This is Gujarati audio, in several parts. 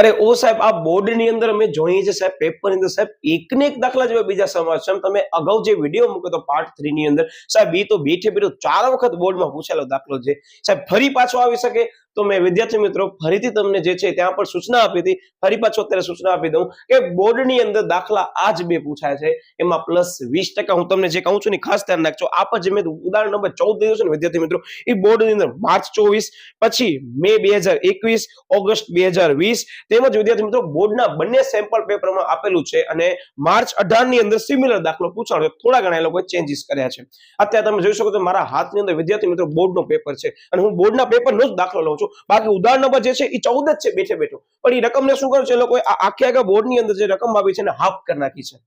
અરે ઓ સાહેબ, આ બોર્ડની અંદર અમે જોઈએ છે સાહેબ, પેપરની અંદર સાહેબ એકને એક દાખલા જેવા બીજા સમાજ છે. તમે અગાઉ જે વિડીયો મૂક્યો તો પાર્ટ 3 ની અંદર સાહેબ, એ તો બેઠે 4 વખત બોર્ડમાં પૂછેલો દાખલો છે સાહેબ, ફરી પાછો આવી શકે તો મેં વિદ્યાર્થી મિત્રો ફરીથી તમને જે છે ત્યાં પણ સૂચના આપી હતી, ફરી પાછો અત્યારે સૂચના આપી દઉં કે બોર્ડની અંદર દાખલા આ જ બે પૂછાય છે, એમાં +20%. હું તમને જે કહું છું ને ખાસ ધ્યાન રાખજો. આ પર જે મેં ઉદાહરણ નંબર 14 દીધું છે ને વિદ્યાર્થી મિત્રો, એ બોર્ડની અંદર માર્ચ 24, પછી મે 2021, ઓગસ્ટ 2020, તેમજ વિદ્યાર્થી મિત્રો બોર્ડના બંને સેમ્પલ પેપરમાં આપેલું છે અને માર્ચ 18 ની અંદર સિમિલર દાખલો પૂછાણો, થોડા ઘણા એ લોકોએ ચેન્જીસ કર્યા છે. અત્યારે તમે જોઈ શકો છો મારા હાથની અંદર વિદ્યાર્થી મિત્રો બોર્ડનો પેપર છે અને હું બોર્ડના પેપરનો જ દાખલો લઉં છું. બાકી ઉદાહરણ નંબર જે છે એ 14 જ છે બેઠે બેઠો, પણ એ રકમને શું કર્યું છે એ લોકોએ આખા બોર્ડની અંદર જે રકમ આપી છે ને હાફ કરી નાખી છે.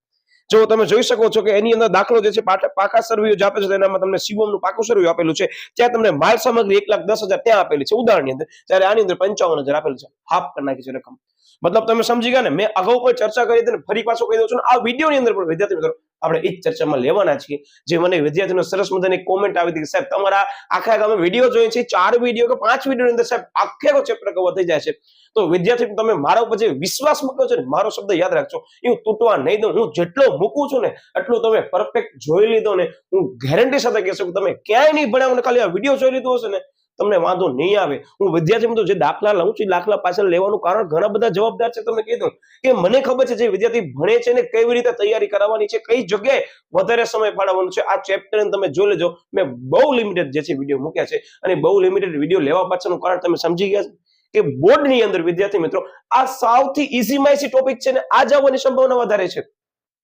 જો તમે જોઈ શકો છો કે એની અંદર દાખલો જે છે પાકા સર્વેયો આપે છે, એનામાં તમને સીબોમ નું પાકું સર્વે આપેલું છે, ત્યાં તમને માલ સામગ્રી 1,10,000 ત્યાં આપેલી છે ઉદાહરણની અંદર, જ્યારે આની અંદર 55,000 આપેલું છે, હાફ કરી નાખી છે રકમ. મતલબ તમે સમજી ગયા ને, મેં અગાઉ પણ ચર્ચા કરી હતી, ફરી પાછો કહી દઉં છું, આ વિડીયોની અંદર પણ વિદ્યાર્થી મિત્રો આપણે એ જ ચર્ચામાં લેવાના છીએ. જે મને વિદ્યાર્થીનો સરસ મજાની કોમેન્ટ આવી હતી કે સાહેબ તમારા આખા અમે વિડીયો જોઈએ છે, 4 વિડીયો કે 5 વિડીયોની અંદર સાહેબ આખો ચેપ્ટર કવર થઈ જાય છે. તો વિદ્યાર્થી તમે મારા ઉપર જે વિશ્વાસ મૂક્યો છે ને, મારો શબ્દ યાદ રાખજો, એ હું તૂટવા નહીં દઉં. હું જેટલો મૂકું છું ને એટલું તમે પરફેક્ટ જોઈ લીધો ને, હું ગેરંટી સાથે કહી શકું તમે ક્યાંય નહીં ભણ્યા, ખાલી આ વિડીયો જોઈ લીધો હશે ને તમને વાંધો નહીં આવે. હું વિદ્યાર્થી મિત્રો જે દાખલા લઉં છું, દાખલા પાછળ લેવાનું કારણ ઘણા બધા જવાબદાર છે. તમને કીધું કે મને ખબર છે જે વિદ્યાર્થી ભણે છે ને કેવી રીતે તૈયારી કરાવવાની છે, કઈ જગ્યાએ વધારે સમય ફાળવવાનો છે. આ ચેપ્ટર તમે જોઈ લેજો, મેં બહુ લિમિટેડ જે છે વિડીયો મૂક્યા છે અને બહુ લિમિટેડ વિડીયો લેવા પાછળનું કારણ તમે સમજી ગયા કે બોર્ડની અંદર વિદ્યાર્થી મિત્રો આ સૌથી ઈઝીમાં ઈઝી ટોપિક છે ને આ જ આવવાની સંભાવના વધારે છે.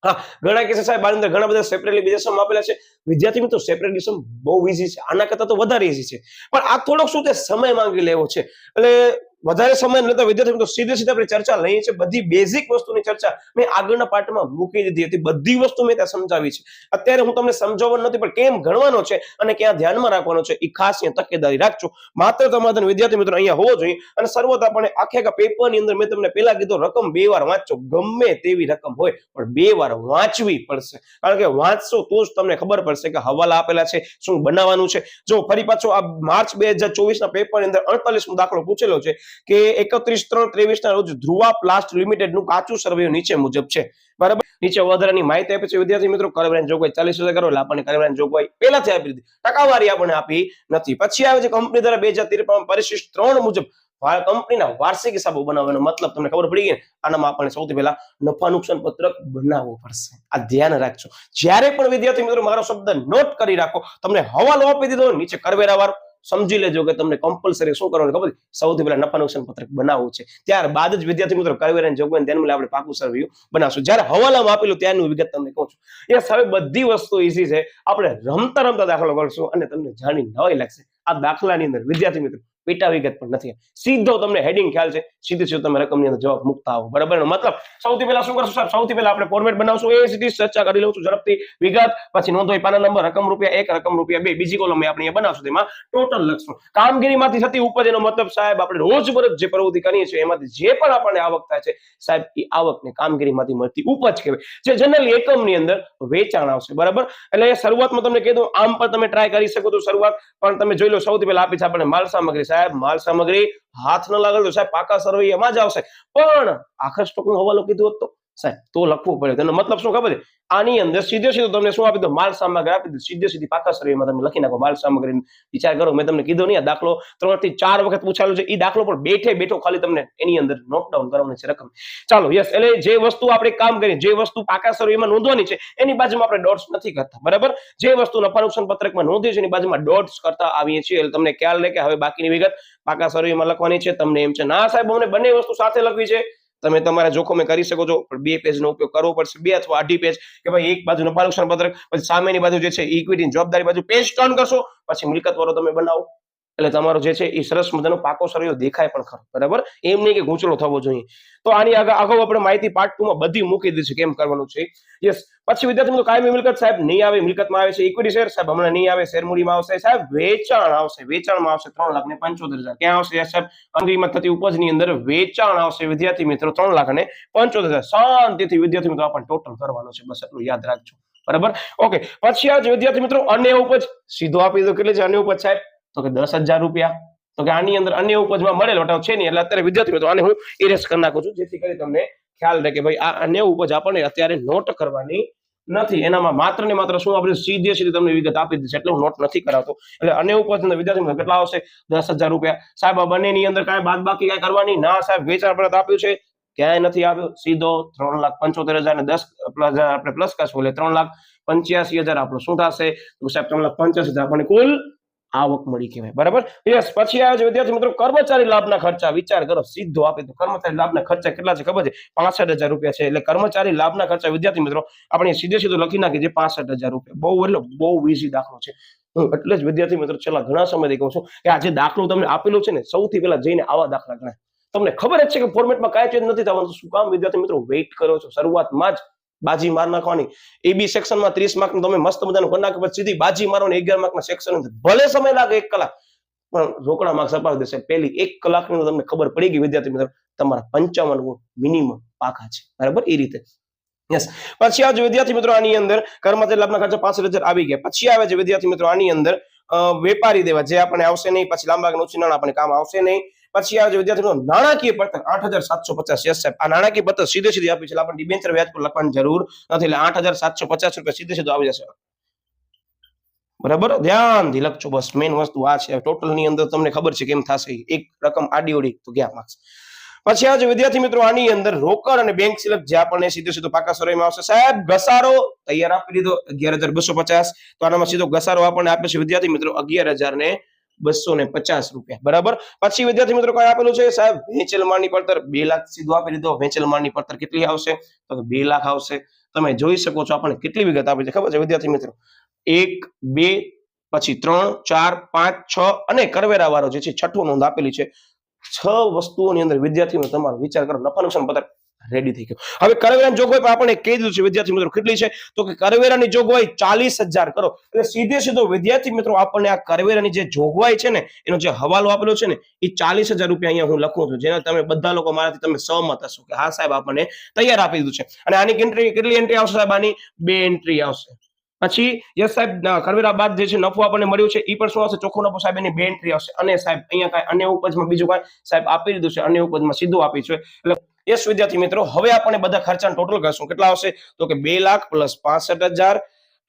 હા, ઘણા કે સાહેબ આની અંદર ઘણા બધા સેપરેટલી બીજા સમ આપેલા છે. વિદ્યાર્થી મિત્રો સેપરેટલી સમ બહુ ઈઝી છે, આના કરતા તો વધારે ઈઝી છે, પણ આ થોડોક શું છે સમય માંગી લેવો છે. એટલે વધારે સમય નતો વિદ્યાર્થી મિત્રો સીધે આપણે ચર્ચા લઈએ છીએ. બધી બેઝિક વસ્તુની ચર્ચા મેં આગળના પાર્ટમાં મૂકી દીધી હતી, બધી વસ્તુ મેં ત્યાં સમજાવી છે. અત્યારે હું તમને સમજાવવાનું નથી, પણ કેમ ગણવાનો છે અને ક્યાં ધ્યાનમાં રાખવાનો છે એ ખાસ અહીંયા તકેદારી રાખજો. માત્ર તમારા વિદ્યાર્થી મિત્રો અહીંયા હોવો જોઈએ. અને શરૂઆત આપણે આખા પેપરની અંદર મેં તમને પહેલા કીધું રકમ 2 વાર વાંચો, ગમે તેવી રકમ હોય પણ 2 વાર વાંચવી પડશે, કારણ કે વાંચશો તો જ તમને ખબર પડશે કે હવાલા આપેલા છે, શું બનાવવાનું છે. જો ફરી પાછો આ માર્ચ 2024 ના પેપરની અંદર 48મો દાખલો પૂછેલો છે કે 31/3/23 ના રોજ ધ્રુવા પ્લાસ્ટ લિમિટેડ નું કાચું સર્વે નીચે મુજબ છે. બરાબર, નીચે વધારાની માહિતી આપી છે વિદ્યાર્થી મિત્રો. કરવેરાની જોગવાઈ 40,000 કરો એટલે આપણને કરવેરાની જોગવાઈ પહેલાથી આપી દીધી, ટકાવારી આપણને આપી નથી. પછી આવે છે કંપની દ્વારા 2053 પરિશિષ્ટ 3 મુજબ કંપનીના વાર્ષિક હિસાબો બનાવવાનો. મતલબ તમને ખબર પડી ગઈ, આનામાં આપણને સૌથી પહેલા નફા નુકસાન પત્રક બનાવવું પડશે. આ ધ્યાન રાખજો. જ્યારે પણ વિદ્યાર્થી મિત્રો મારો શબ્દ નોટ કરી રાખો, તમને હવાલો આપી દીધો નીચે કરવેરા વાળો, સમજી લેજો કે તમને કમ્પલસરી શું કરવાનું ખબર, સૌથી પહેલા નફા નુકસાન પત્રક બનાવવું છે. ત્યારબાદ જ વિદ્યાર્થી મિત્રો કરવેરાની જોગવાઈને ધ્યાનમાં લઈ આપણે પાકું સર્વે બનાવશું. જ્યારે હવાલામાં આપેલું ત્યાંનું વિગત તમને કહું છું. એ હવે બધી વસ્તુ ઈઝી છે, આપણે રમતા રમતા દાખલો કરશું અને તમને જાણી નવાઈ લાગશે. આ દાખલાની અંદર વિદ્યાર્થી મિત્રો પેટા વિગત પણ નથી, સીધો તમને હેડિંગ ખ્યાલ છે, સીધું તમે રકમની અંદર જવાબ મૂકતા આવો. બરાબર, મતલબ સૌથી પહેલા શું કરશું સાહેબ, સૌથી પહેલા આપણે ફોર્મેટ બનાવશું. એ સીધી ચર્ચા કરી લઉં છું ઝડપથી વિગત, પછી નોંધોઈ પાના નંબર, રકમ ₹1, રકમ ₹2, બીજી કોલમ આપણે બનાવશું, તેમાં ટોટલ લખશું. કામગીરીમાંથી થતી ઉપજ, એનો મતલબ સાહેબ આપણે રોજબરોજ જે પ્રવૃત્તિ કરીએ છીએ એમાંથી જે પણ આપણને આવક થાય છે સાહેબ, એ આવકને કામગીરીમાંથી મળતી ઉપજ કહેવાય, જે જનરલી એકમની અંદર વેચાણ આવશે. બરાબર, એટલે શરૂઆતમાં તમને કહી દઉં, આમ પણ તમે ટ્રાય કરી શકો છો શરૂઆત, પણ તમે જોઈ લો સૌથી પહેલા આપી છે આપણે માલ સામગ્રી. સાહેબ માલ સામગ્રી હાથ ન લાગેલો સાહેબ, પાકા સરવૈયામાં જ આવશે, પણ આખા સ્ટોકનો હવાલો કીધું હોત તો સાહેબ તો લખવું પડે. તેનો મતલબ શું ખબર છે, આની અંદર સીધે સીધું તમને શું આપી દો, માલ સામગ્રી આપી દો, સીધી પાકા સરવૈયામાં તમે લખી નાખો માલ સામગ્રી. વિચાર કરો, મેં તમને કીધું નહીં આ દાખલો 3 થી 4 વખત પૂછાયેલો છે, એ દાખલો પણ બેઠે બેઠો ખાલી તમને એની અંદર નોટ ડાઉન કરવાની છે રકમ. ચાલો યસ, એટલે જે વસ્તુ આપણે કામ કરી, જે વસ્તુ પાકા સરવૈયામાં નોંધવાની છે એની બાજુમાં આપણે ડોટ્સ નથી કરતા. બરાબર, જે વસ્તુ નફા નુકસાન પત્રકમાં નોંધી છે એની બાજુમાં ડોટ્સ કરતા આવીએ છીએ. એટલે તમને ખ્યાલ રહે કે હવે બાકીની વિગત પાકા સરવૈયામાં લખવાની છે. તમને એમ છે ના સાહેબ અમને બંને વસ્તુ સાથે લખવી છે, તમે તમારા જોખમે કરી શકો છો, પણ 2 પેજનો ઉપયોગ કરવો પડશે, 2 અથવા 2.5 પેજ, કે ભાઈ એક બાજુ નફા નુકસાન પત્રક, પછી સામેની બાજુ જે છે ઇક્વિટી જવાબદારી બાજુ પેજ ટર્ન કરશો, પછી મિલકત વાળો તમે બનાવો, એટલે તમારો જે છે એ સરસ મજાનો પાકો સરવૈયો દેખાય પણ ખરો. બરાબર, એમ નહીં કે ગૂંચળો થવો જોઈએ. તો આની અગાઉ આપણે માહિતી પાર્ટ 2 માં બધી મૂકી દીધી છે કેમ કરવાનું છે. યસ, પછી વિદ્યાર્થી મિત્રો કાયમી મિલકત સાહેબ નહીં આવે, મિલકતમાં આવે છે ઇક્વિટી શેર સાહેબ, હમણાં નહીં આવે, શેર મૂડીમાં આવશે સાહેબ, વેચાણ આવશે, વેચાણમાં આવશે 3,75,000. ક્યાં આવશે સાહેબ, કામગીરીમાં થતી ઉપજની અંદર વેચાણ આવશે વિદ્યાર્થી મિત્રો 3,75,000. શાંતિથી વિદ્યાર્થી મિત્રો આપણને ટોટલ કરવાનો છે, બસ એટલું યાદ રાખજો. બરાબર, ઓકે. પછી આ વિદ્યાર્થી મિત્રો અન્ય ઉપજ સીધો આપી દો, કેટલી છે અન્ય ઉપજ સાહેબ, તો કે ₹10,000. તો કે આની અંદર અન્ય ઉપજમાં મળેલ વટાવ છે નહીં, એટલે અત્યારે વિદ્યાર્થી મિત્રો આને હું ઇરેઝ કરી નાખું છું, જેથી કરી તમને ખ્યાલ રહે કે ભાઈ આ અન્ય ઉપજ આપણને અત્યારે નોટ કરવાની નથી. એનામાં માત્ર ને માત્ર શું આપણે સીધી તમને વિગત આપી દીધી છે, એટલે હું નોટ નથી કરાવતો. એટલે અન્ય ઉપજ વિદ્યાર્થી મિત્રો કેટલા આવશે? 10,000 રૂપિયા. સાહેબ આ બંનેની અંદર કાંઈ બાદ બાકી કાંઈ કરવાની ના સાહેબ, વેચાણ પરત આપ્યું છે ક્યાંય નથી આવ્યું, સીધો 3,75,000 ને 10 પ્લસ આપણે પ્લસ કરશું એટલે 3,85,000 આપણું શું થશે? તો સાહેબ 3,85,000 આપણને કુલ આવક મળી કહેવાય. બરાબર. યસ. પછી આવે છે વિદ્યાર્થી મિત્રો કર્મચારી લાભના ખર્ચા. વિચાર કરો, સીધો આપે તો કર્મચારી લાભના ખર્ચા કેટલા છે ખબર છે? 65,000 રૂપિયા છે. એટલે કર્મચારી લાભના ખર્ચા વિદ્યાર્થી મિત્રો આપણે સીધે સીધું લખી નાખીએ 65,000 રૂપિયા. બહુ એટલે બહુ ઈઝી દાખલો છે. હું એટલે જ વિદ્યાર્થી મિત્રો છેલ્લા ઘણા સમયથી કહું છું કે આ જે દાખલો તમને આપેલો છે ને, સૌથી પહેલા જઈને આવા દાખલા ગણાય. તમને ખબર જ છે કે ફોર્મેટમાં કાંઈ ચેન્જ નથી થવાનું. શું કામ વિદ્યાર્થી મિત્રો વેઇટ કરો છો? શરૂઆતમાં જ બાજી માર નાખવાની. એબી સેક્શનમાં 30 માર્ક તમે મસ્ત મજાનું કરી નાખો, પછી સીધી બાજી મારવાની 11 માર્કના સેક્શન. ભલે સમય લાગે 1 કલાક, પણ રોકડા માર્ક્સ અપાવી દેશે. પહેલી 1 કલાકની તમને ખબર પડી ગઈ વિદ્યાર્થી મિત્રો, તમારા 55 ગુણ મિનિમમ પાકા છે. બરાબર, એ રીતે. યસ. પછી આવે છે વિદ્યાર્થી મિત્રો આની અંદર કર્મચારી લાભના ખર્ચા 65,000 આવી ગયા. પછી આવે છે વિદ્યાર્થી મિત્રો આની અંદર વેપારી દેવા, જે આપણને આવશે નહીં. પછી લાંબા ગાળાના ઉછીના આપણને કામ આવશે નહીં. પછી આવે છે વિદ્યાર્થી મિત્રો નાણાકીય પડતર 8,750. યસ સાહેબ, આ નાણાકીય પડતર સીધે સીધી આપી છે, આપણને ડિબેન્ચર વ્યાજ પર લખવાની જરૂર નથી. એટલે 8,750 રૂપિયા સીધે સીધું આવી જશે. બરાબર, ધ્યાનથી લખજો. બસ મેઇન વસ્તુ આ છે. ટોટલ ની અંદર તમને ખબર છે કેમ થશે, એક રકમ આડી ઓડી તો ગયા માર્ક્સ. પછી આજે વિદ્યાર્થી મિત્રો આની અંદર રોકડ અને બેંક સિલક જે આપણને સીધો સીધો પાકા સરવાળામાં આવશે. સાહેબ ઘસારો તૈયાર આપી દીધો 11,250. તો આનામાં સીધો ઘસારો આપણને આપે છે વિદ્યાર્થી મિત્રો 11,250 રૂપિયા. બરાબર. પછી વિદ્યાર્થી મિત્રો કઈ આપેલું છે? સાહેબ વેચેલ માલની પડતર 2 લાખ સીધું આપી દીધો. વેચેલ માલની પડતર કેટલી આવશે? તો 2 લાખ આવશે. તમે જોઈ શકો છો આપણને કેટલી વિગત આપી છે ખબર છે વિદ્યાર્થી મિત્રો? 1, 2, પછી 3, 4, 5, 6 અને કરવેરા વાળો જે છે છઠ્ઠું નોંધ આપેલી છે. 6 વસ્તુઓની અંદર વિદ્યાર્થીઓ તમારો વિચાર કરો, નફા નુકસાન પત્ર રેડી થઈ ગયો. હવે કરવેરાની જોગવાઈ પણ આપણે કહી દીધું છે વિદ્યાર્થી મિત્રો કેટલી છે? તો કે કરવેરાની જોગવાઈ 40,000 કરો. એટલે સીધે સીધો વિદ્યાર્થી મિત્રો આપણને આ કરવેરાની જે જોગવાઈ છે ને, એનો જે હવાલો આપેલો છે ને, એ 40,000 રૂપિયા અહીંયા હું લખું છું, જેના તમે બધા લોકો મારાથી તમે સહમત હશો કે હા સાહેબ આપણને તૈયાર આપી દીધું છે. અને આની કેટલી એન્ટ્રી આવશે સાહેબ? આની 2 એન્ટ્રી આવશે. પછી યસ સાહેબ કરવેરા બાદ જે છે નફો આપણને મળ્યો છે એ પણ શું આવશે? ચોખ્ખો નફો સાહેબ, એની 2 એન્ટ્રી આવશે. અને સાહેબ અહીંયા કાંઈ અન્ય ઉપજમાં બીજું કાંઈ સાહેબ આપી દીધું છે, અન્ય ઉપજમાં સીધું આપી છે. એટલે યસ વિદ્યાર્થી મિત્રો, હવે આપણે બધા ખર્ચાનું ટોટલ કરશું. કેટલા આવશે? તો કે 2 લાખ પ્લસ 65,000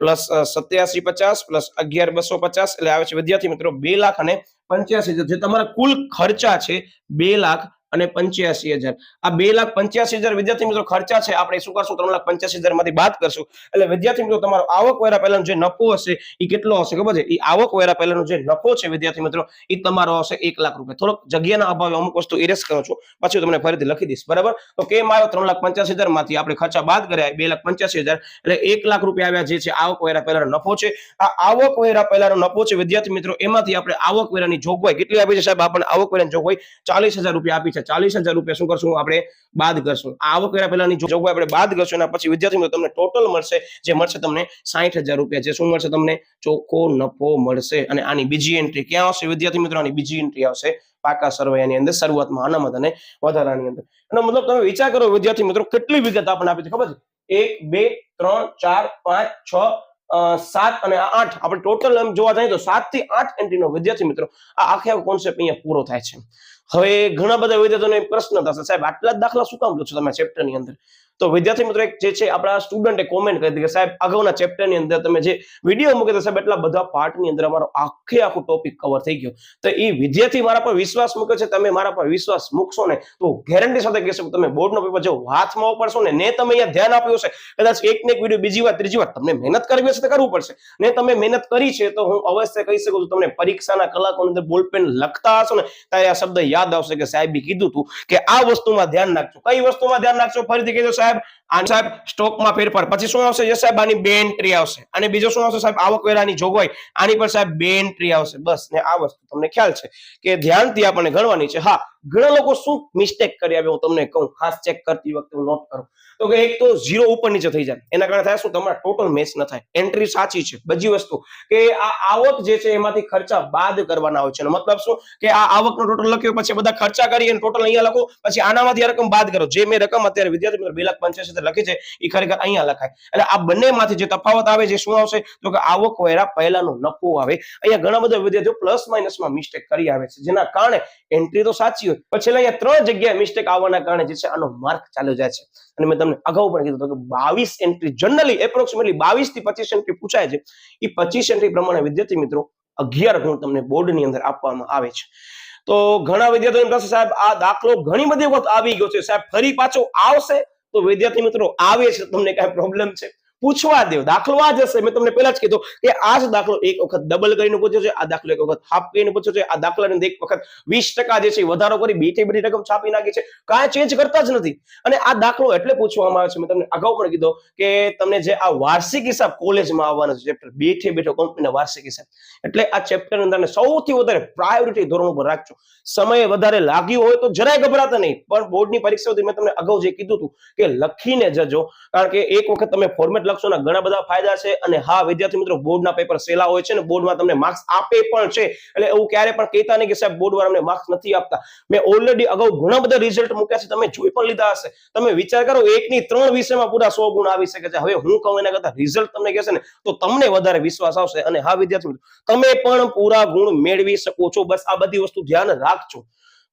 પ્લસ 8750 પ્લસ 11,250 એટલે આવે છે વિદ્યાર્થી મિત્રો 2 લાખ અને 85,000. જે તમારા કુલ ખર્ચા છે 2 લાખ અને 85,000. આ 2,85,000 વિદ્યાર્થી મિત્રો ખર્ચા છે. આપણે શું કરશું? 3,85,000 માંથી બાદ કરશું. એટલે વિદ્યાર્થી મિત્રો તમારો આવકવેરા પહેલાનો જે નફો હશે એ કેટલો હશે ખબર છે? એ આવકવેરા પહેલાનો જે નફો છે વિદ્યાર્થી મિત્રો એ તમારો હશે 1 લાખ રૂપિયા. થોડોક જગ્યાના અભાવે અમુક વસ્તુ ઇરેઝ કરું છું, પછી તમને ફરીથી લખી દઈશ. બરાબર. તો કેમ આવ્યો? 3,85,000 માંથી આપણે ખર્ચા બાદ કર્યા 2,85,000 એટલે 1 લાખ રૂપિયા આવ્યા, જે છે આવકવેરા પહેલાનો નફો છે. આ આવકવેરા પહેલાનો નફો છે વિદ્યાર્થી મિત્રો, એમાંથી આપણે આવકવેરાની જોગવાઈ કેટલી આપી છે સાહેબ? આપણને આવકવેરાની જોગવાઈ 40,000 રૂપિયા આપી છે. 40,000 રૂપિયા શું કરશું? આપણે બાદ કરશું. આવકવેરા પહેલાની જોગવાઈ આપણે બાદ કરશું, અને પછી વિદ્યાર્થી મિત્રો તમને ટોટલ મળશે, જે મળશે તમને 60,000 રૂપિયા. જે શું મળશે? તમને ચોખ્ખો નફો મળશે. અને આની બીજી એન્ટ્રી ક્યાં આવશે વિદ્યાર્થી મિત્રો? આની બીજી એન્ટ્રી આવશે પાકા સરવૈયાની અંદર, શરૂઆતમાં અનામત અને વધારાની અંદર. એનો મતલબ તમે વિચાર કરો વિદ્યાર્થી મિત્રો કેટલી વિગત આપણને આપી છે ખબર છે? 1, 2, 3, 4, 5, 6, 7 અને 8. આપણે ટોટલ એમ જોવા જઈએ તો 7 થી 8 એન્ટ્રીનો વિદ્યાર્થી મિત્રો આ આખો કોન્સેપ્ટ અહીંયા પૂરો થાય છે. હવે ઘણા બધા વિદ્યાર્થીઓને પ્રશ્ન થશે, સાહેબ આટલા જ દાખલા શું કામ લો છો તમે ચેપ્ટરની અંદર? તો વિદ્યાર્થી મિત્રો એક જે છે આપણા સ્ટુડન્ટે કોમેન્ટ કરી હતી કે સાહેબ અગાઉના ચેપ્ટરની અંદર તમે જે વિડીયો મૂકે તો સાહેબ એટલા બધા પાર્ટની અંદર અમારો આખો ટોપિક કવર થઈ ગયો. તો એ વિદ્યાર્થી મારા પર વિશ્વાસ મૂકે છે, તમે મારા પર વિશ્વાસ મૂકશો ને તો ગેરંટી સાથે કહેશો તમે બોર્ડનો પેપર જો હાથમાં પડશો ને તમે અહીંયા ધ્યાન આપ્યું હશે, કદાચ એક ને એક વિડીયો બીજી વાર ત્રીજી વાર તમને મહેનત કરવી હશે તો કરવું પડશે. ને તમે મહેનત કરી છે તો હું અવશ્ય કહી શકું છું તમને પરીક્ષાના કલાકોની અંદર બોલપેન લખતા હશો ને ત્યારે આ શબ્દ યાદ આવશે કે સાહેબે કીધું હતું કે આ વસ્તુમાં ધ્યાન રાખજો. કઈ વસ્તુમાં ધ્યાન રાખજો? ફરીથી કહેજો સાહેબ. આને સાહેબ સ્ટોકમાં ફેરફાર. પછી શું આવશે? યસ સાહેબ આની 2 એન્ટ્રી આવશે. અને બીજો શું આવશે સાહેબ? આવકવેરાની જોગવાઈ. આની પર સાહેબ 2 એન્ટ્રી આવશે. બસ ને આ વસ્તુ તમને ખ્યાલ છે કે ધ્યાનથી આપણને ગણવાની છે. હા, ઘણા લોકો શું મિસ્ટેક કરી આવે હું તમને કહું, ખાસ ચેક કરતી વખતે હું નોટ કરું તો કે એક તો 0 ઉપર નીચે થઈ જાય, એના કારણે થાય શું તમારા ટોટલ મેચ ન થાય. એન્ટ્રી સાચી છે. બીજી વસ્તુ કે આ આવક જે છે એમાંથી ખર્ચા બાદ કરવાના હોય છે. મતલબ શું કે આ આવકનો ટોટલ લખ્યો પછી બધા ખર્ચા કરી અને ટોટલ અહીંયા લખો, પછી આનામાંથી આ રકમ બાદ કરો. જે મેં રકમ અત્યારે વિદ્યાર્થી મિત્રો 2,85,000 લખી છે એ ખરેખર અહીંયા લખાય. એટલે આ બંનેમાંથી જે તફાવત આવે છે શું આવશે તો કે આવક વેરા પહેલાનો નફો આવે. અહીંયા ઘણા બધા વિદ્યાર્થીઓ પ્લસ માઇનસમાં મિસ્ટેક કરી આવે છે, જેના કારણે એન્ટ્રી તો સાચી હોય પછી અહીંયા 3 જગ્યાએ મિસ્ટેક આવવાના કારણે જે છે આનો માર્ક ચાલ્યો જાય છે. અને મેં તમને અગાઉ પણ કીધું કે 22 એન્ટ્રી જનરલી એપ્રોક્સિમેટલી 22 થી 25 એન્ટ્રી પૂછાય છે. એ 25 એન્ટ્રી પ્રમાણે વિદ્યાર્થી મિત્રો 11 ગુણ તમને બોર્ડની અંદર આપવામાં આવે છે. તો ઘણા વિદ્યાર્થીઓ પાસે સાહેબ આ દાખલો ઘણી બધી વખત આવી ગયો છે, સાહેબ ફરી પાછો આવશે તો વિદ્યાર્થી મિત્રો આવે છે તમને કઈ પ્રોબ્લેમ છે પૂછવા દેવ, દાખલો આ જશે. મેં તમને પહેલા જ કીધું કે આ જ દાખલો એક વખત ડબલ કરીને પૂછ્યો છે, આ દાખલો એક વખત હાફ કરીને પૂછ્યો છે, આ દાખલાને એક વખત 20% જે છે વધારો કરી બેઠી રકમ છાપી નાખી છે, કાંઈ ચેન્જ કરતા જ નથી. અને આ દાખલો એટલે પૂછવામાં આવે છે, મેં તમને અગાઉ પણ કીધું કે તમને જે આ વાર્ષિક હિસાબ કોલેજમાં આવવાનો છે ચેપ્ટર બેઠો કંપનીના વાર્ષિક હિસાબ, એટલે આ ચેપ્ટર અંદર સૌથી વધારે પ્રાયોરિટી ધોરણ ઉપર રાખજો. સમય વધારે લાગ્યો હોય તો જરાય ગભરાતા નહીં, પણ બોર્ડની પરીક્ષાઓથી મેં તમને અગાઉ જે કીધું હતું કે લખીને જજો, કારણ કે એક વખત તમે ફોર્મેટ ઘણા બધા ફાયદા છે. અને હા વિદ્યાર્થી મિત્રો બોર્ડના પેપર સેલા હોય છે ને બોર્ડમાં તમને માર્ક્સ આપે પણ છે, એટલે એવું ક્યારે પણ કહેતા નહીં કે સાહેબ બોર્ડ વાળા અમને માર્ક્સ નથી આપતા. મેં ઓલરેડી અગાઉ ઘણા બધા રિઝલ્ટ મૂક્યા છે, તમે જોઈ પણ લીધા હશે. તમે વિચાર કરો 1 ની 3 વિષયમાં પૂરા 100 ગુણ આવી શકે છે. હવે હું કહું એના કરતા રિઝલ્ટ તમને કહેશે ને તો તમને વધારે વિશ્વાસ આવશે. અને હા વિદ્યાર્થી મિત્રો તમે પણ પૂરા ગુણ મેળવી શકો છો. બસ આ બધી વસ્તુ ધ્યાન રાખજો.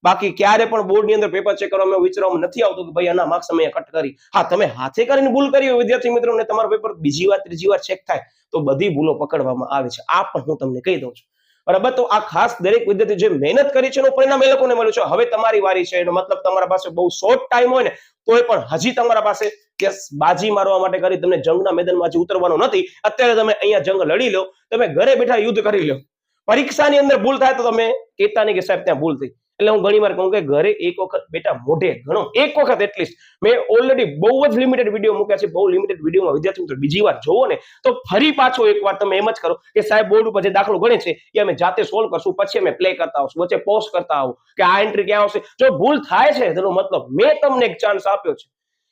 બાકી ક્યારે પણ બોર્ડની અંદર પેપર ચેક કરવામાં વિચારવામાં નથી આવતું કે ભાઈ આના માર્ક્સ અમે કટ કરી. હા તમે હાથે કરીને ભૂલ કરી હોય વિદ્યાર્થી મિત્રો ને તમારું પેપર બીજી વાર ત્રીજી વાર ચેક થાય તો બધી ભૂલો પકડવામાં આવે છે. આ પણ હું તમને કહી દઉં છું, બરાબર. તો આ ખાસ દરેક વિદ્યાર્થી જે મહેનત કરી છે એનું પરિણામ એ લોકોને મળ્યું છે. હવે તમારી વારી છે, એનો મતલબ તમારા પાસે બહુ શોર્ટ ટાઈમ હોય ને તોય પણ હજી તમારા પાસે કે બાજી મારવા માટે કરી તમને જંગના મેદાનમાં હજી ઉતરવાનું નથી. અત્યારે તમે અહીંયા જંગ લડી લો, તમે ઘરે બેઠા યુદ્ધ કરી લો. પરીક્ષાની અંદર ભૂલ થાય તો તમે કહેતા નહીં કે સાહેબ ત્યાં ભૂલ થઈ. એટલે હું ઘણી વાર કહું કે ઘરે એક વખત બેટા મોઢે ઘણો એક વખત એટલીસ્ટ. મેં ઓલરેડી બહુ જ લિમિટેડ વિડીયો મૂક્યા છે, બહુ લિમિટેડ વિડીયોમાં વિદ્યાર્થી મિત્રો બીજી વાર જોવો ને તો ફરી પાછો એકવાર તમે એમ જ કરો કે સાહેબ બોર્ડ ઉપર જે દાખલો ગણે છે એ અમે જાતે સોલ્વ કરશું, પછી અમે પ્લે કરતા આવશું, વચ્ચે પોઝ કરતા આવું કે આ એન્ટ્રી ક્યાં આવશે. જો ભૂલ થાય છે તેનો મતલબ મેં તમને એક ચાન્સ આપ્યો છે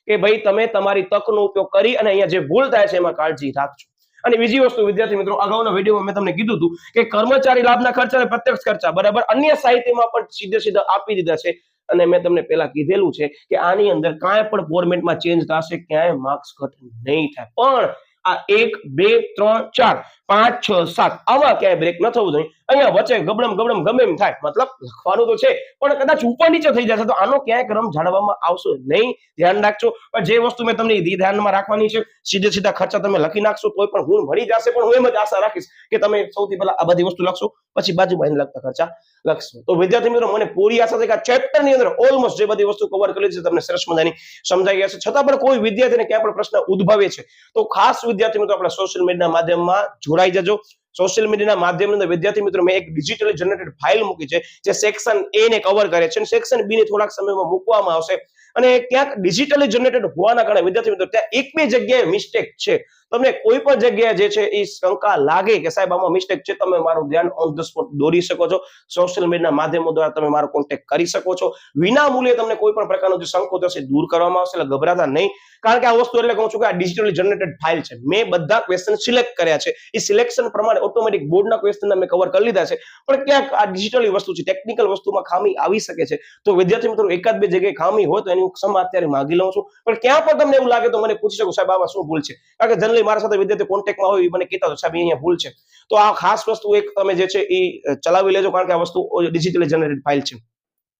કે ભાઈ તમે તમારી તકનો ઉપયોગ કરી અને અહીંયા જે ભૂલ થાય છે એમાં કાળજી રાખજો. અને બીજી વસ્તુ વિદ્યાર્થી મિત્રો અગાઉના વિડીયોમાં મેં તમને કીધું હતું કે કર્મચારી લાભના ખર્ચા અને પ્રત્યક્ષ ખર્ચા બરાબર અન્ય સાહિત્યમાં પણ સીધે આપી દીધા છે. અને મેં તમને પહેલા કીધેલું છે કે આની અંદર કાંઈ પણ ફોર્મેટમાં ચેન્જ થશે ક્યાંય માર્ક્સ કટ નહીં થાય. પણ આ 1 2 3 4 5 6 7 આમાં ક્યાંય બ્રેક ન થવું જોઈએ. અહીંયા વચ્ચે ગબડમ ગમે એમ થાય, મતલબ લખવાનું તો છે પણ કદાચ ઉપર નીચે થઈ જશે તો આનો ક્યાંય ક્રમ જાળવવામાં આવશે નહીં. ધ્યાન રાખજો. પણ જે વસ્તુ મેં તમને ધ્યાનમાં રાખવાની છે સીધા ખર્ચા તમે લખી નાખશો તોય પણ ગુણ મળી જશે. પણ હું એમ જ આશા રાખીશ કે તમે સૌથી પહેલા આ બધી વસ્તુ લખશો પછી બાજુમાં લગતા ખર્ચા લખશો. તો વિદ્યાર્થી મિત્રો મને પૂરી આશા છે કે આ ચેપ્ટરની અંદર ઓલમોસ્ટ જે બધી વસ્તુ કવર કરી છે તમને સરસ મજાની સમજાઈ ગયા છે. છતાં પણ કોઈ વિદ્યાર્થીને ક્યાં પણ પ્રશ્ન ઉદ્ભવે છે તો ખાસ વિદ્યાર્થી મિત્રો આપણા સોશિયલ મીડિયાના માધ્યમમાં જોડાઈ જજો. સોશિયલ મીડિયાના માધ્યમની અંદર વિદ્યાર્થી મિત્રો મેં એક ડિજિટલી જનરેટેડ ફાઇલ મૂકી છે જે સેક્શન A ને કવર કરે છે અને સેક્શન B ને થોડાક સમયમાં મૂકવામાં આવશે. અને ક્યાંક ડિજિટલી જનરેટેડ હોવાના કારણે વિદ્યાર્થી મિત્રો ત્યાં એક બે જગ્યાએ મિસ્ટેક છે. તમને કોઈ પણ જગ્યાએ જે છે એ શંકા લાગે કે સાહેબ આમાં મિસ્ટેક છે, તમે મારું ધ્યાન ઓન ધ સ્પોટ દોરી શકો છો. સોશિયલ મીડિયાના માધ્યમો દ્વારા તમે મારો કોન્ટેક્ટ કરી શકો છો. વિના મૂલ્યે તમને કોઈ પણ પ્રકારનો જે સંકોચ હશે દૂર કરવામાં આવશે. એટલે ગભરાતા નહીં, કારણ કે આ વસ્તુ એટલે કહું છું કે આ ડિજિટલી જનરેટેડ ફાઇલ છે. મેં બધા ક્વેશ્ચન સિલેક્ટ કર્યા છે, એ સિલેક્શન પ્રમાણે ઓટોમેટિક બોર્ડના ક્વેશ્ચન મેં કવર કરી લીધા છે. પણ ક્યાંક આ ડિજિટલી વસ્તુ છે, ટેકનિકલ વસ્તુમાં ખામી આવી શકે છે. તો વિદ્યાર્થી મિત્રો એકાદ બે જગ્યાએ ખામી હોય તો એની ક્ષમા અત્યારે માંગી લઉં છું. પણ ક્યાં પણ તમને એવું લાગે તો મને પૂછી શકો સાહેબ આમાં શું ભૂલ છે, કારણ કે જનરલી મારા સાથે વિદ્યાર્થી કોન્ટેક્ટમાં હોય મને કહેતા સાહેબ અહીંયા ભૂલ છે. તો આ ખાસ વસ્તુ એક તમે જે છે એ ચલાવી લેજો, કારણ કે આ વસ્તુ ડિજિટલી જનરેટેડ ફાઇલ છે.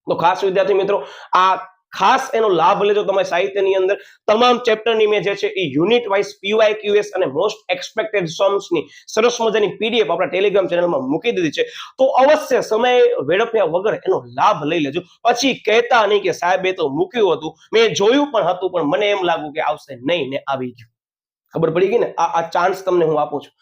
તો ખાસ વિદ્યાર્થી મિત્રો આ ખાસ એનો લાભ લેજો. તમારી સાહિત્યની અંદર તમામ ચેપ્ટરની મેં જે છે એ યુનિટ વાઇઝ PYQS અને મોસ્ટ એક્સપેક્ટેડ સમ્સ ની સરસ મજાની PDF આપણા ટેલિગ્રામ ચેનલમાં મૂકી દીધી છે. તો અવશ્ય સમય વેડફ્યા વગર એનો લાભ લઈ લેજો. પછી કહેતા નહીં કે સાહેબે તો મૂક્યું હતું, મેં જોયું પણ હતું પણ મને એમ લાગ્યું કે આવશે નહીં ને આવી ગયું. ખબર પડી ગઈ ને? આ ચાન્સ તમને હું આપું છું.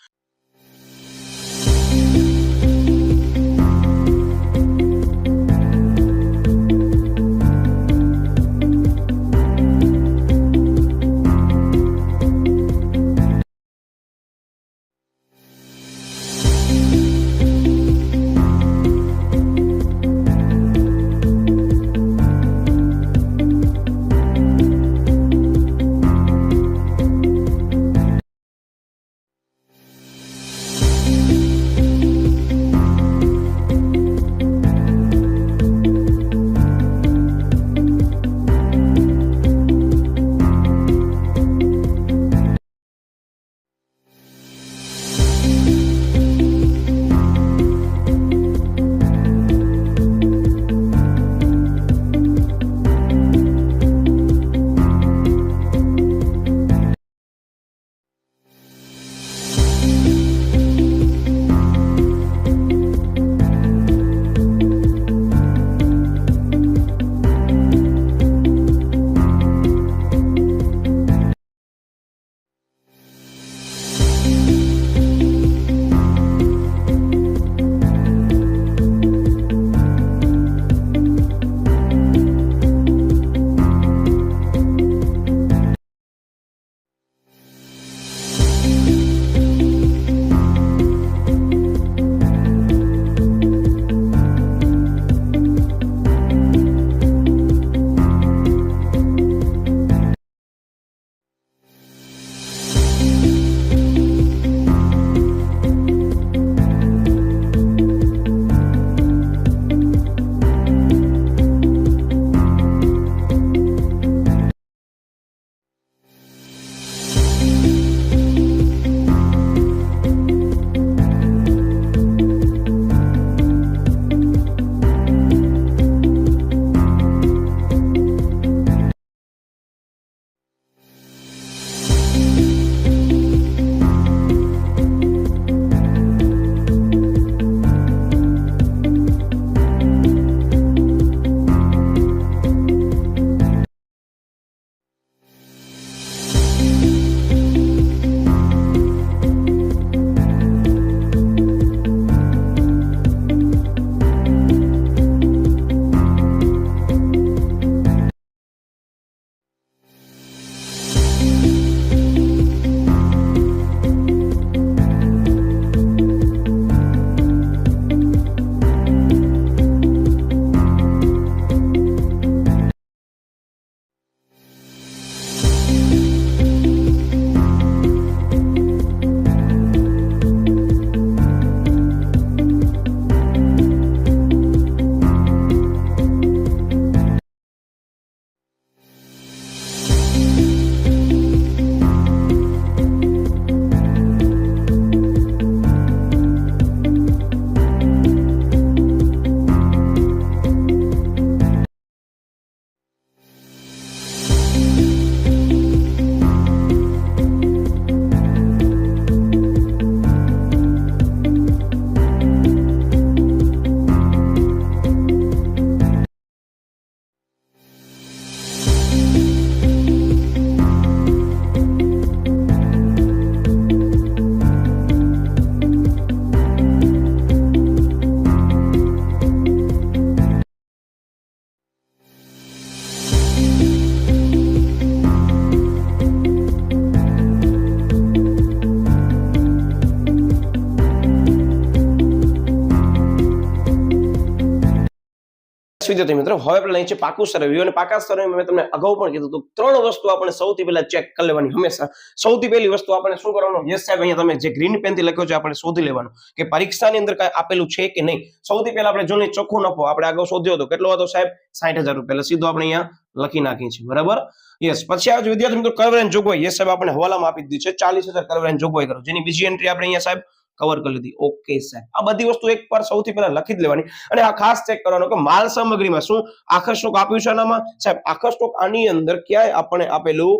વિદ્યાર્થી મિત્રો, હવે આપણે લઈએ છીએ પાકું સરવૈયું, અને પાકા સરવૈયામાં મેં તમને અગાઉ પણ કીધું હતું, ત્રણ વસ્તુ આપણે સૌથી પહેલા ચેક કરી લેવાની હંમેશા. સૌથી પહેલી વસ્તુ આપણે શું કરવાનું? યસ સાહેબ, અહીંયા તમે જે ગ્રીન પેનથી લખ્યો છે આપણે શોધી લેવાનું કે પરીક્ષાની અંદર કાંઈ આપેલું છે કે નહીં. સૌથી પહેલા આપણે જોને ચોખ્ખો નફો આપણે અગાઉ શોધ્યો હતો, કેટલો હતો સાહેબ? 60,000 રૂપિયા. સીધો આપણે અહીંયા લખી નાખીએ છીએ, બરાબર. યસ, પછી આવે વિદ્યાર્થી મિત્રો કરવેરાની જોગવાઈ. યસ સાહેબ, આપણે હવાલામાં આપી દીધી છે 40,000 કરવેરાની જોગવાઈ કરો, જેની બીજી એન્ટ્રી આપણે અહીંયા સાહેબ કવર કરી લીધી. ઓકે સાહેબ, આ બધી વસ્તુ એક પર સૌથી પહેલા લખી જ લેવાની, અને આ ખાસ ચેક કરવાનું કે માલ સામગ્રીમાં શું આખા સ્ટોક આપ્યું છે આનામાં? સાહેબ આખા સ્ટોક આની અંદર ક્યાંય આપણે આપેલું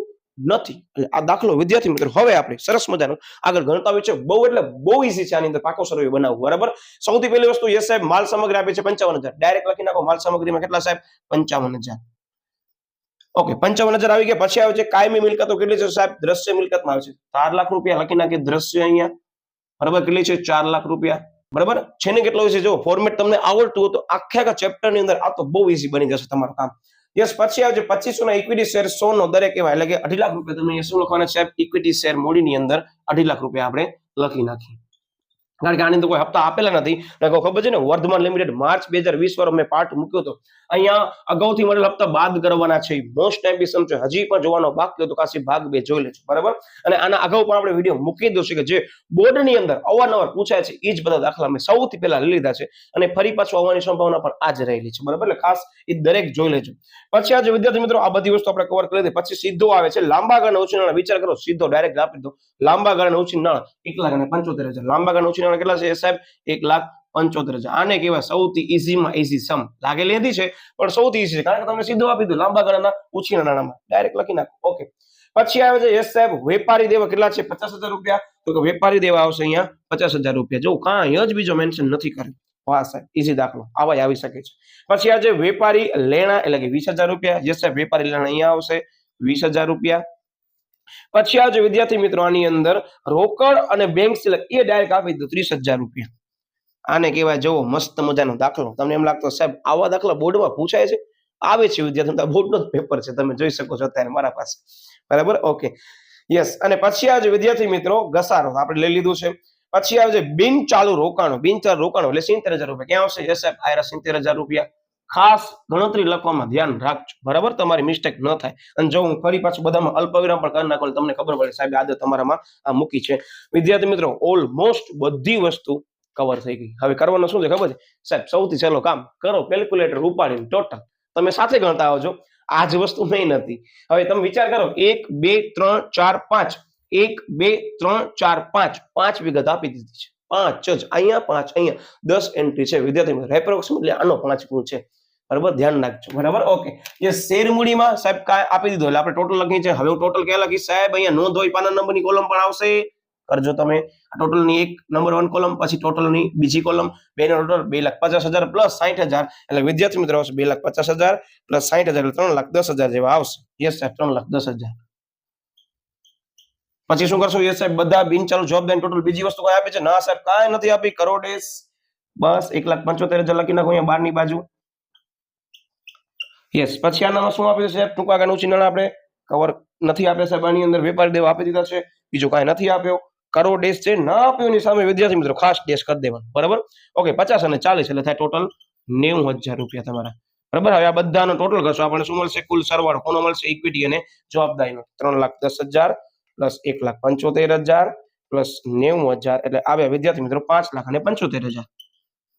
નથી. એટલે આ દાખલો વિદ્યાર્થી મિત્રો હવે આપણે સરસ મજાનો આગળ ગણતા હોય છે. બહુ એટલે બહુ ઈઝી છે આની અંદર પાકો સરવૈયો બનાવવું, બરાબર. સૌથી પહેલી વસ્તુ, યસ સાહેબ, માલ સામગ્રી આપે છે 55,000. ડાયરેક્ટ લખી નાખો માલ સામગ્રીમાં કેટલા સાહેબ? 55,000. ઓકે, 55,000 આવી ગયા. પછી આવે છે કાયમી મિલકતો. કેટલી છે સાહેબ? દ્રશ્ય મિલકતમાં આવે છે 4 લાખ રૂપિયા. લખી નાખીએ દ્રશ્ય અહીંયા, બરાબર. કેટલી છે? 4 લાખ રૂપિયા, બરાબર. છે ને કેટલો છે? જો ફોર્મેટ તમને આવડતું હોય તો આખા ચેપ્ટર ની અંદર આ તો બહુ ઈઝી બની જશે તમારું કામ. યસ, પછી આવશે 2500 ના ઇક્વિટી શેર 100 નો દરેક એવા, એટલે કે 2.5 લાખ રૂપિયા. તમે શું લખવાના સાહેબ? ઇક્વિટી શેર મૂડીની અંદર 2.5 લાખ રૂપિયા આપણે લખી નાખીએ, કારણ કે આની અંદર કોઈ હપ્તા આપેલા નથી. ખબર છે ને, વર્ધમાન લિમિટેડ માર્ચ 2020 વાળો મેં પાર્ટ મૂક્યો હતો. અહીંયા અગાઉથી મળેલ હપ્તા બાદ કરવાના છે. મોસ્ટ એમ્બિશન છે, હજી પણ જોવાનો બાકી હતો, કાશી ભાગ 2 જોઈ લેજો, બરાબર. અને આના અગાઉ પણ આપણે વિડીયો મૂકી દો છે કે જે બોર્ડની અંદર અવારનવાર પૂછાય છે, એ જ બધા દાખલા મેં સૌથી પહેલા લઈ લીધા છે, અને ફરી પાછું આવવાની સંભાવના પણ આજ રહેલી છે, બરાબર. એટલે ખાસ એ દરેક જોઈ લેજો. પછી આજે વિદ્યાર્થી મિત્રો આ બધી વસ્તુ આપણે કવર કરી લીધી. પછી સીધો આવે છે લાંબા ગાળાના ઓછી નાણાં. વિચાર કરો, સીધો ડાયરેક્ટ આપી દો. લાંબા ગાળાના ઓછી નાણાં 1,75,000. લાંબા ગાળાના ઓછી નાણાં કેટલા છે સાહેબ? 1,75,000. આને કહેવાય સૌથી ઈઝીમાં ઈઝી સમ. લાગેલી હતી છે પણ સૌથી ઈઝી છે, કારણ કે તમને સીધો આપી દો લાંબા ગાળાના ઓછી નાણાંમાં, ડાયરેક્ટ લખી નાખો. ઓકે, પછી આવે છે યસ સાહેબ વેપારી દેવા. કેટલા છે? 50,000 રૂપિયા. તો કે વેપારી દેવા આવશે અહીંયા 50,000 રૂપિયા. જો કાંઈ જ બીજો મેન્શન નથી કર્યું. વાહ સાહેબ, ઈઝી દાખલો આવા આવી શકે છે. પછી આ જે વેપારી લેણા, એટલે કે 20,000 રૂપિયા. યસ સાહેબ, વેપારી લેણા અહીંયા આવશે 20,000 રૂપિયા. પછી આ જે વિદ્યાર્થી મિત્રો આની અંદર રોકડ અને બેંક સિલક એ ડાયરેક્ટ આપી દીધું 30,000 રૂપિયા. આને કહેવાય જવો મસ્ત મજાનો દાખલો. તમને એમ લાગતો સાહેબ આવા દાખલા બોર્ડમાં પૂછાય છે? આવે છે વિદ્યાર્થી, બોર્ડનો જ પેપર છે, તમે જોઈ શકો છો અત્યારે મારા પાસે, બરાબર. Okay, yes. અને પછી આ જે વિદ્યાર્થી મિત્રો ઘસારો આપણે લઈ લીધું છે. પછી આવે છે બિન ચાલુ રોકાણો. બિન ચાલુ રોકાણો એટલે 70,000 રૂપિયા. ક્યાં આવશે? યસ સાહેબ, આયરા 70,000 રૂપિયા. ખાસ ગણતરી લખવામાં ધ્યાન રાખજો, બરાબર, તમારી મિસ્ટેક ન થાય. અને જો હું ફરી પાછું બધામાં અલ્પવિરામ પણ કરી નાખો, તમને ખબર પડે સાહેબ આદત તમારામાં આ મૂકી છે. વિદ્યાર્થી મિત્રો ઓલમોસ્ટ બધી વસ્તુ કવર થઈ ગઈ. હવે કરવાનું શું છે ખબર છે સાહેબ? સૌથી સહેલું કામ કરો, કેલ્ક્યુલેટર ઉપાડીને ટોટલ તમે સાથે ગણતા આવો છો. આ જ વસ્તુ નહીં નથી. હવે તમે વિચાર કરો, 1 2 3 4 5, 1 2 3 4 5, 5 વિગત આપી દીધી છે. 5 જ અહીંયા, 5 અહીંયા, 10 એન્ટ્રી છે વિદ્યાર્થી મિત્રો. એપ્રોક્સિમેટલી આનો 5 ગુણ છે, બરાબર. ધ્યાન રાખજો, બરાબર. ઓકે, એ શેર મૂડીમાં સાહેબ કાંઈ આપી દીધો એટલે આપણે ટોટલ લખીએ છીએ. હવે હું ટોટલ ક્યાં લખીશ સાહેબ? અહીંયા નોંધ હોય પાના નંબરની કોલમ પણ આવશે, કરજો તમે. આ ટોટલની એક નંબર 1 કોલમ, પછી ટોટલની બીજી કોલમ, બેનો ટોટલ 2,50,000 પ્લસ 60,000, એટલે વિદ્યાર્થી મિત્રો આવશે 2,50,000 પ્લસ 60,000 એટલે 3,10,000 જેવા આવશે. યસ સાહેબ, 3,10,000. પછી શું કરશો? યસ સાહેબ, બધા બિનચાલુ જવાબદારી ટોટલ. બીજી વસ્તુ કઈ આપી છે? ના સાહેબ, કાંઈ નથી આપી. કરોડેશ બસ 1,75,000 લખી નાખો અહીંયા બહારની બાજુ. યસ, પછી આનામાં શું આપ્યું છે સાહેબ? ટૂંકા ગાળાનું ઓછી નાણાં આપણે કવર નથી આપ્યા સાહેબ. આની અંદર વેપારી દેવા આપી દીધા છે, બીજું કાંઈ નથી આપ્યો. કરો ડેશ છે, ના આપ્યું એની સામે વિદ્યાર્થી મિત્રો ખાસ ડેશ કરી દેવાનું, બરાબર. ઓકે, 50 અને 40 એટલે થાય ટોટલ 90,000 રૂપિયા તમારા, બરાબર. હવે આ બધાનો ટોટલ કરશો, આપણને શું મળશે? કુલ સરવાળો કોનો મળશે? ઇક્વિટી અને જવાબદારીનો 3,10,000 પ્લસ 1,75,000 પ્લસ 90,000 એટલે આવ્યા વિદ્યાર્થી મિત્રો 5,75,000,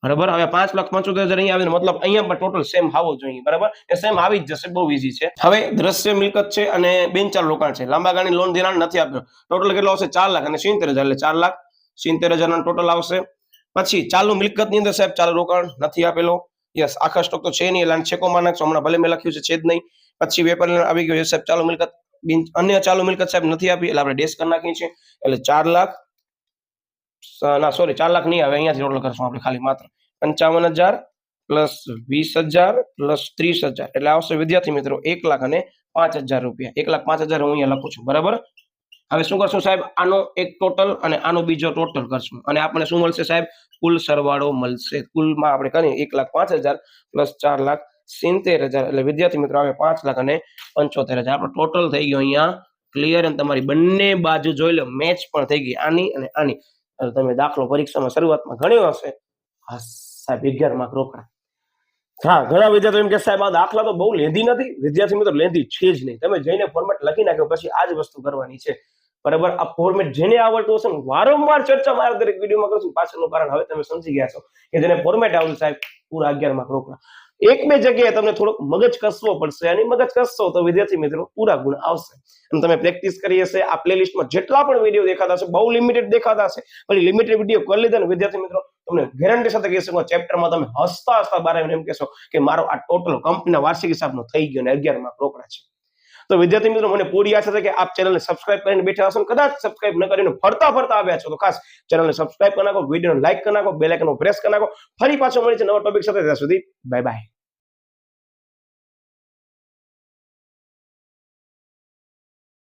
બરાબર. હવે 5,75,000 અહીંયા આવે, મતલબ અહીંયા પણ ટોટલ સેમ આવવો જોઈએ, બરાબર. એ સેમ આવી જ જશે, બહુ ઈઝી છે. હવે દ્રશ્ય મિલકત છે અને બિનચાલુ રોકાણ છે. લાંબા ગાળાની લોન ધિરાણ નથી આપ્યો. ટોટલ કેટલો આવશે? 4 લાખ અને 70,000 એટલે 4,70,000 નો ટોટલ આવશે. પછી ચાલુ મિલકતની અંદર સાહેબ ચાલુ રોકાણ નથી આપેલો. યસ, આખા સ્ટોક તો છે નહીં એટલે છેકોમાં નાખશો. હમણાં ભલે મેં લખ્યું છે જ નહીં. પછી વેપારી આવી ગયો સાહેબ ચાલુ મિલકત. અન્ય ચાલુ મિલકત સાહેબ નથી આપી એટલે આપણે ડેશ કરી નાખીએ છીએ. એટલે 4 લાખ, ના સોરી 4 લાખ નહીં આવે, અહીંયાથી ટોટલ કરશું આપણે ખાલી માત્ર 55,000 પ્લસ 20,000 પ્લસ 30,000 એટલે આવશે વિદ્યાર્થી મિત્રો 1,05,000 રૂપિયા. 1,05,000 હું અહીંયા લખું છું, બરાબર. હવે શું કરશું સાહેબ? આનો એક ટોટલ અને આનો બીજો ટોટલ કરશું, અને આપણે શું મળશે સાહેબ? કુલ સરવાળો મળશે. કુલમાં આપણે કરીએ 1,05,000 પ્લસ 4,70,000 એટલે વિદ્યાર્થી મિત્રો આવે 5,75,000. આપણો ટોટલ થઈ ગયો અહીંયા ક્લિયર. અને તમારી બંને બાજુ જોઈ લો મેચ પણ થઈ ગઈ, આની અને આની. તમે દાખલો પરીક્ષામાં શરૂઆતમાં ગણ્યો હશે. હા સાહેબ, 11 માર્ક રોકડા. હા, ઘણા વિદ્યાર્થીઓ એમ કે સાહેબ આ દાખલા તો બહુ લેંધી નથી. વિદ્યાર્થી મિત્રો લેંધી છે જ નહીં. તમે જઈને ફોર્મેટ લખી નાખ્યો પછી આ જ વસ્તુ કરવાની છે. બરાબર, આ ફોર્મેટ જેને આવડતું હશે ને, વારંવાર ચર્ચા મારા દરેક વિડીયોમાં કરું છું. પાછળનું કારણ હવે તમે સમજી ગયા છો કે જેને ફોર્મેટ આવડું સાહેબ પૂરા 11 માર્ક રોકડા. એક બે જગ્યાએ તમને થોડોક મગજ કસવો પડશે અને મગજ કસશો તો વિદ્યાર્થી મિત્રો પૂરા ગુણ આવશે. અને તમે પ્રેક્ટિસ કરી હશે આ પ્લેલિસ્ટમાં જેટલા પણ વિડીયો દેખાતા હશે બહુ લિમિટેડ દેખાતા હશે, પણ લિમિટેડ વિડીયો કરી લીધા ને વિદ્યાર્થી મિત્રો તમને ગેરંટી સાથે કહી શકો ચેપ્ટરમાં તમે હસતા હસતા બાર આવીને એમ કહેશો કે મારો આ ટોટલ કંપનીના વાર્ષિક હિસાબનો થઈ ગયો ને 11 માર્ક રોકડા છે. તો વિદ્યાર્થી મિત્રો મને પૂરી આશા છે કે આપ ચેનલને સબસ્ક્રાઇબ કરીને બેઠા હશો, કદાચ સબસ્ક્રાઇબ ન કરીને ફરતા આવ્યા છો તો ખાસ ચેનલને સબસ્ક્રાઇબ કરી નાખો, વિડીયોને લાઈક કરી નાખો, બેલ આઇકન પ્રેસ કરી નાખો. ફરી પાછો મળીએ નવા ટોપિક સાથે, ત્યાં સુધી બાય બાય.